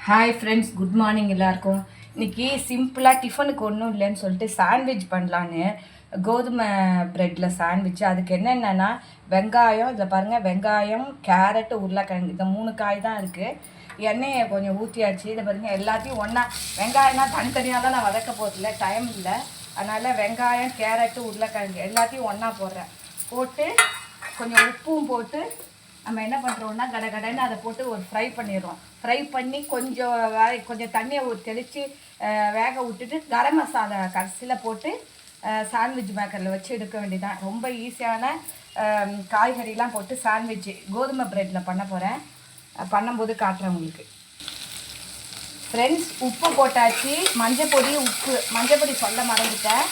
Hi friends, good morning எல்லாருக்கும். இன்றைக்கி சிம்பிளாக டிஃபனுக்கு ஒன்றும் இல்லைன்னு சொல்லிட்டு சாண்ட்விச் பண்ணலான்னு கோதுமை ப்ரெட்டில் சாண்ட்விச். அதுக்கு என்னென்னா வெங்காயம், இதில் பாருங்கள், வெங்காயம், கேரட்டு, உருளைக்கிழங்கு, இந்த 3 காய் தான் இருக்குது. எண்ணெயை கொஞ்சம் ஊற்றியாச்சு. இதை பாருங்கள், எல்லாத்தையும் ஒன்றா. வெங்காயம்னா தனித்தனியாக தான் நான் வதக்க போகிறதில்ல, டைம் இல்லை. அதனால் வெங்காயம், கேரட்டு, உருளைக்கிழங்கு எல்லாத்தையும் ஒன்றா போட்டு கொஞ்சம் உப்பும் போட்டு நம்ம என்ன பண்ணுறோன்னா கடன்னு அதை போட்டு ஒரு ஃப்ரை பண்ணிடுறோம். ஃப்ரை பண்ணி கொஞ்சம் தண்ணியை தெளித்து வேக விட்டுட்டு கரம் மசாலா கடைசியில் போட்டு சாண்ட்விச் மேக்கரில் வச்சு எடுக்க வேண்டியதான். ரொம்ப ஈஸியான காய்கறிலாம் போட்டு சாண்ட்விட்ச் கோதுமை ப்ரெட்டில் பண்ண போகிறேன். பண்ணும்போது காட்டுறேன் உங்களுக்கு. ஃப்ரெண்ட்ஸ், உப்பு போட்டாச்சு, மஞ்சப்பொடி சொல்ல மறந்துட்டேன்.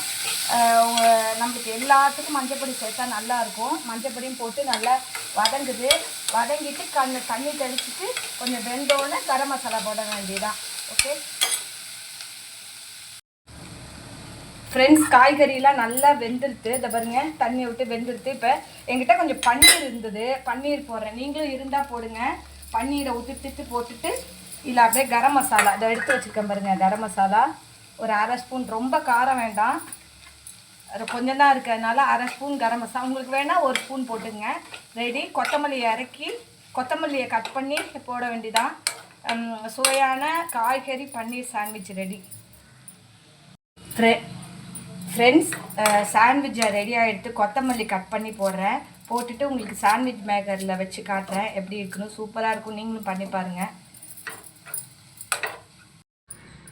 நம்மளுக்கு எல்லாத்துக்கும் மஞ்சப்பொடி சேர்த்தா நல்லாயிருக்கும். மஞ்சப்பொடியும் போட்டு நல்லா வதங்கிட்டு தண்ணி தெளிச்சிட்டு கொஞ்சம் வெந்தோடனே கரம் மசாலா போட வேண்டியதான். ஓகே ஃப்ரெண்ட்ஸ், காய்கறியெலாம் நல்லா வெந்துடுத்து. இதை பாருங்க, தண்ணி விட்டு வெந்துடுத்து. இப்போ என்கிட்ட கொஞ்சம் பன்னீர் இருந்தது, பன்னீர் போடுறேன். நீங்களும் இருந்தால் போடுங்க. பன்னீரை போட்டுட்டு இல்லை அப்படியே கரம் மசாலா இதை எடுத்து வச்சுருக்கேன் பாருங்கள். கரம் மசாலா ஒரு 1/2 ஸ்பூன், ரொம்ப காரம் வேண்டாம், அது கொஞ்சம் தான் இருக்கிறதுனால 1/2 ஸ்பூன் கரம் மசாலா. உங்களுக்கு வேணால் 1 ஸ்பூன் போட்டுங்க. ரெடி. கொத்தமல்லியை கட் பண்ணி போட வேண்டியதான். சுவையான காய்கறி பன்னீர் சாண்ட்விச் ரெடி. ஃப்ரெண்ட்ஸ், சாண்ட்விட்சை ரெடியாக எடுத்து கொத்தமல்லி கட் பண்ணி போட்டுட்டு உங்களுக்கு சாண்ட்விச் மேக்கரில் வச்சு காட்டுறேன் எப்படி இருக்குன்னு. சூப்பராக இருக்கும், நீங்களும் பண்ணி பாருங்கள்.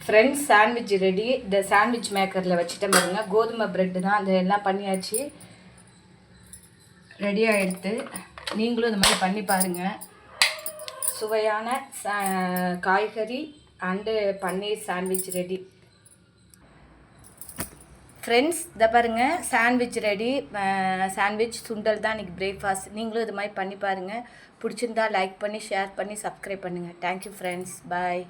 Friends, sandwich ready. இந்த சாண்ட்விச் மேக்கரில் வச்சுட்டேன் பாருங்கள். கோதுமை ப்ரெட்டு தான், அது எல்லாம் பண்ணியாச்சு, ரெடியாக எடுத்து நீங்களும் இந்த மாதிரி பண்ணி பாருங்கள். சுவையான காய்கறி and paneer sandwich ready. Friends, இதை பாருங்கள், சாண்ட்விச் ரெடி. சாண்ட்விச் சுண்டல் தான் இன்றைக்கி பிரேக்ஃபாஸ்ட். நீங்களும் இது மாதிரி பண்ணி பாருங்கள். பிடிச்சிருந்தா லைக் பண்ணி, ஷேர் பண்ணி, சப்ஸ்கிரைப் பண்ணுங்கள். தேங்க்யூ ஃப்ரெண்ட்ஸ், பாய்.